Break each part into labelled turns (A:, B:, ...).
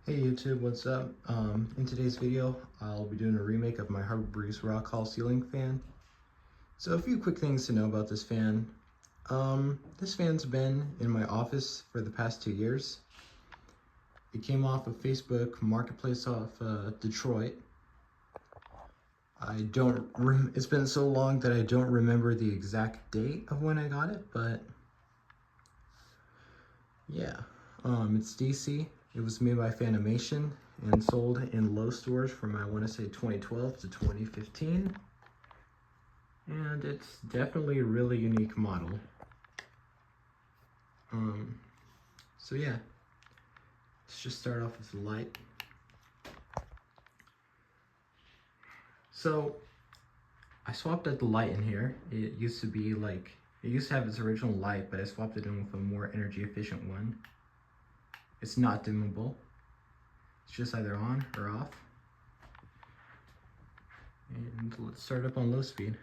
A: Hey YouTube, what's up? In today's video, I'll be doing a remake of my Harbor Breeze Rock Hall ceiling fan. So a few quick things to know about this fan. This fan's been in my office for the past 2 years. It came off of Facebook Marketplace off Detroit. It's been so long that I don't remember the exact date of when I got it, but yeah. It's DC. It was made by Fanimation and sold in Lowe's stores from, I want to say, 2012 to 2015. And it's definitely a really unique model. So yeah, let's just start off with the light. So I swapped out the light in here. It used to have its original light, but I swapped it in with a more energy efficient one. It's not dimmable. It's just either on or off. And let's start up on low speed.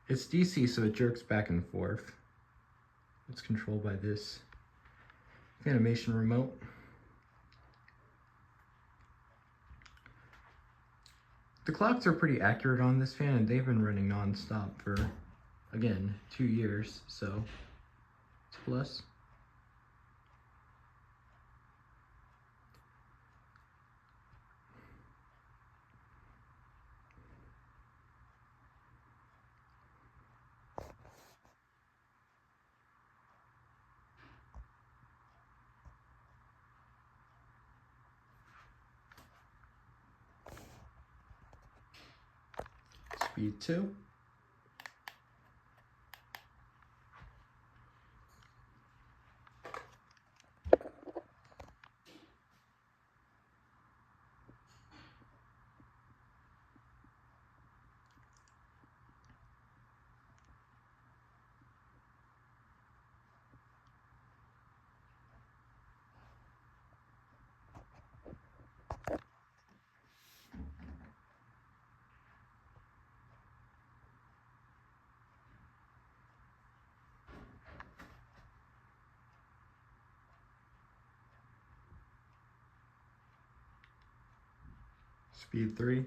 A: It's DC, so it jerks back and forth. It's controlled by this Fanimation remote. The clocks are pretty accurate on this fan, and they've been running non-stop for, again, 2 years, so it's a plus. Speed 2. Speed 3.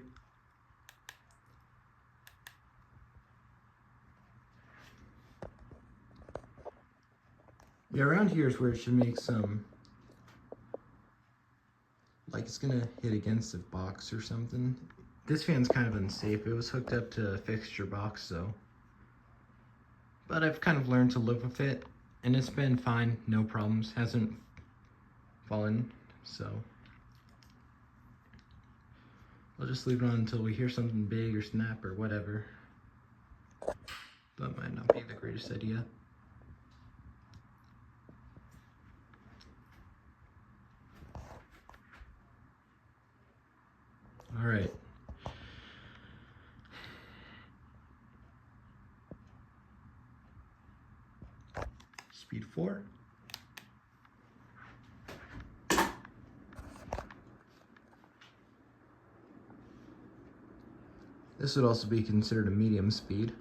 A: Yeah, around here is where it should make some, like it's gonna hit against a box or something. This fan's kind of unsafe. It was hooked up to a fixture box, so. But I've kind of learned to live with it, and it's been fine, no problems, hasn't fallen, so. I'll just leave it on until we hear something big or snap or whatever. That might not be the greatest idea. All right. Speed 4. This would also be considered a medium speed.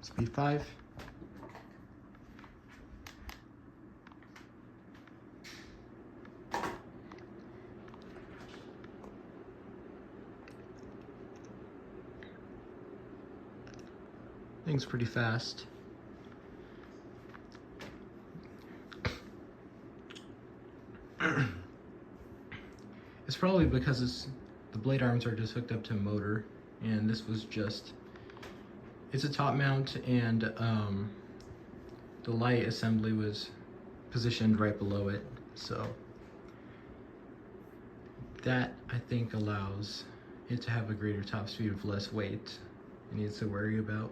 A: Speed 5. Thing's pretty fast. It's probably because the blade arms are just hooked up to a motor, and this was just, it's a top mount, and the light assembly was positioned right below it, so that I think allows it to have a greater top speed with less weight it needs to worry about.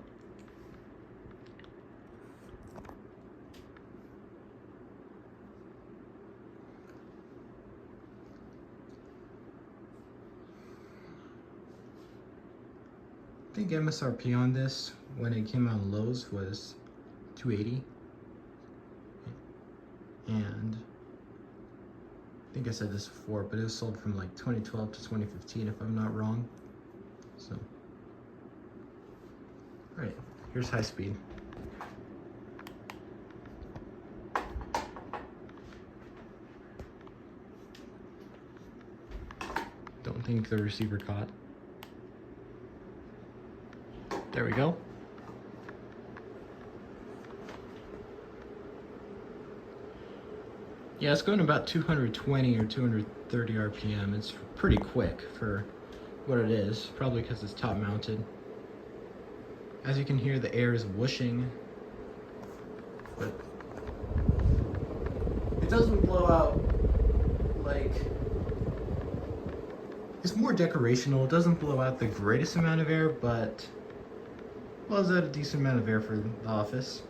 A: think MSRP on this when it came out on Lowe's was $280, and I think I said this before, but it was sold from like 2012 to 2015 if I'm not wrong. So, all right, here's high speed. Don't think the receiver caught. There we go. Yeah, it's going about 220 or 230 RPM. It's pretty quick for what it is, probably because it's top mounted. As you can hear, the air is whooshing, but it doesn't blow out like, it's more decorational. It doesn't blow out the greatest amount of air, but blows out a decent amount of air for the office.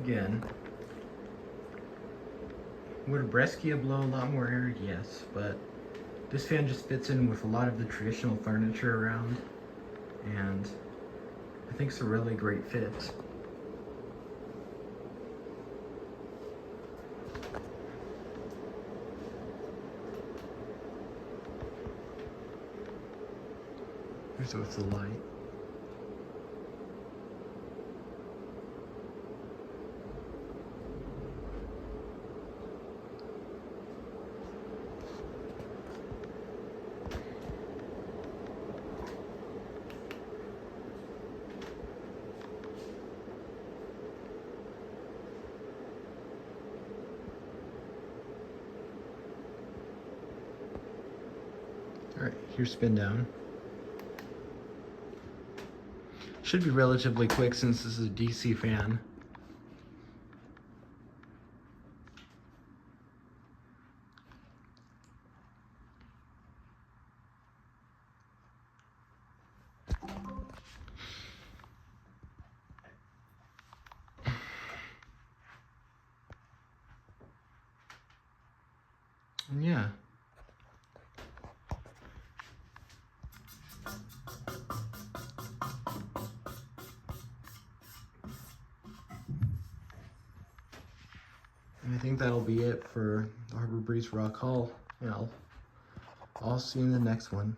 A: Again, would a Brescia blow a lot more air? Yes, but this fan just fits in with a lot of the traditional furniture around, and I think it's a really great fit. Here's with the light. Alright, here's spin down. Should be relatively quick since this is a DC fan. And yeah. And I think that'll be it for the Harbor Breeze Rock Haul, and I'll see you in the next one.